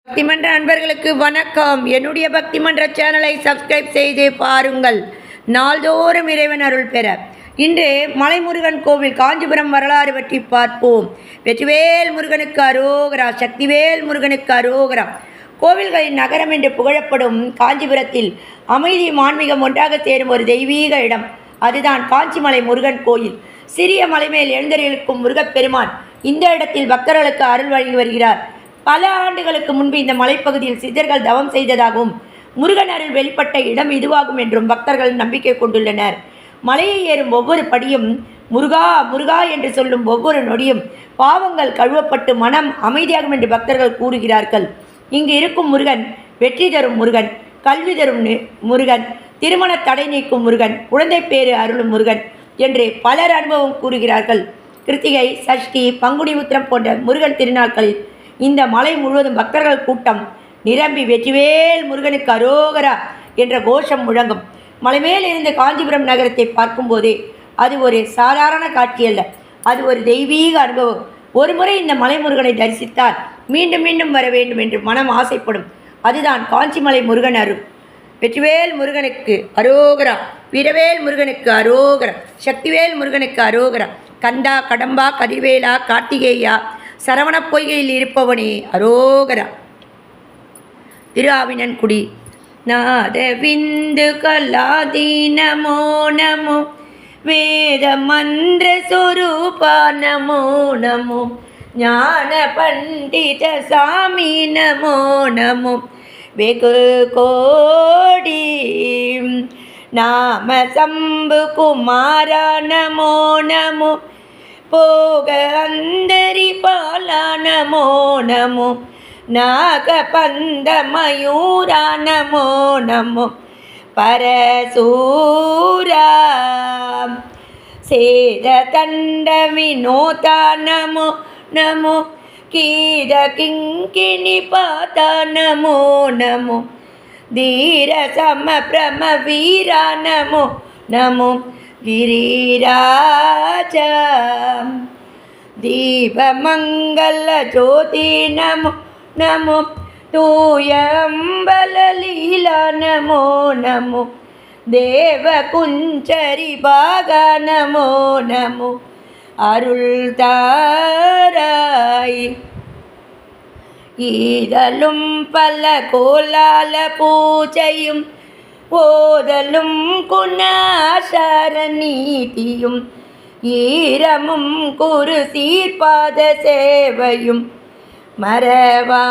பக்திமன்ற நண்பர்களுக்கு வணக்கம். என்னுடைய பக்திமன்ற சேனலை சப்ஸ்கிரைப் செய்து பாருங்கள். நாள்தோறும் இறைவன் அருள் பெற இன்று மலைமுருகன் கோவில் காஞ்சிபுரம் வரலாறு பற்றி பார்ப்போம். வெற்றிவேல் முருகனுக்கு அரோகரா, சக்திவேல் முருகனுக்கு அரோகரா. கோவில்களின் நகரம் என்று புகழப்படும் காஞ்சிபுரத்தில் அமைதி ஆன்மீகம் ஒன்றாக சேரும் ஒரு தெய்வீக இடம். அதுதான் காஞ்சிமலை முருகன் கோயில். சிறிய மலைமேல் எழுந்தருளிருக்கும் முருகப்பெருமான் இந்த இடத்தில் பக்தர்களுக்கு அருள் வழங்கி வருகிறார். பல ஆண்டுகளுக்கு முன்பு இந்த மலைப்பகுதியில் சித்தர்கள் தவம் செய்ததாகவும் முருகன் அருள் வெளிப்பட்ட இடம் இதுவாகும் என்றும் பக்தர்கள் நம்பிக்கை கொண்டுள்ளனர். மலையை ஏறும் ஒவ்வொரு படியும் முருகா முருகா என்று சொல்லும் ஒவ்வொரு நொடியும் பாவங்கள் கழுவப்பட்டு மனம் அமைதியாகும் என்று பக்தர்கள் கூறுகிறார்கள். இங்கு இருக்கும் முருகன் வெற்றி தரும் முருகன், கல்வி தரும் முருகன், திருமண தடை நீக்கும் முருகன், குழந்தை பேறு அருளும் முருகன் என்று பலர் அனுபவம் கூறுகிறார்கள். கிருத்திகை, சஷ்டி, பங்குனி உத்திரம் போன்ற முருகன் திருநாட்களில் இந்த மலை முழுவதும் பக்தர்கள் கூட்டம் நிரம்பி வெற்றிவேல் முருகனுக்கு அரோகரா என்ற கோஷம் முழங்கும். மலைமேல் இருந்து காஞ்சிபுரம் நகரத்தை பார்க்கும்போதே அது ஒரு சாதாரண காட்சி அல்ல, அது ஒரு தெய்வீக அனுபவம். ஒரு முறை இந்த மலை முருகனை தரிசித்தால் மீண்டும் மீண்டும் வர வேண்டும் என்று மனம் ஆசைப்படும். அதுதான் காஞ்சிமலை முருகன் அருள். வெற்றிவேல் முருகனுக்கு அரோகரா, வீரவேல் முருகனுக்கு அரோகரா, சக்திவேல் முருகனுக்கு அரோகரா. கந்தா, கடம்பா, கதிர்வேலா, கார்த்திகேயா, சரவண பொய்கையில் இருப்பவனே அரோகரா. திருஆவினன்குடி. நாத விந்து கலாதி நமோ நமோ, வேத மந்திர சொரூபா நமோ நமோ, ஞான பண்டித சாமி நமோ நமோ, வெகு கோடி நாம சம்பு குமாரா நமோ நமோ, போக அந்தரி பாலா நமோ நமோ, நாகபந்த மயூரா நமோ நமோ, பரசூரா சேத தண்ட வினோதா நமோ நமோ, கீத கிங்கிணி பாதா நமோ நமோ, தீர சம பிரம வீரா நமோ நமோ, गिरिराजा दीपमंगल ज्योति नमो नमो, तूय अम्बल लीला नमो नमो, देवकुंचरी बागा नमो नमो, अरुள் தாராய் ஈதலும் பல கோலால பூஜையும் ஓதலும் குணாசார நீதியும் ஈரமும் குரு சீர்பாத சேவையும் மறவா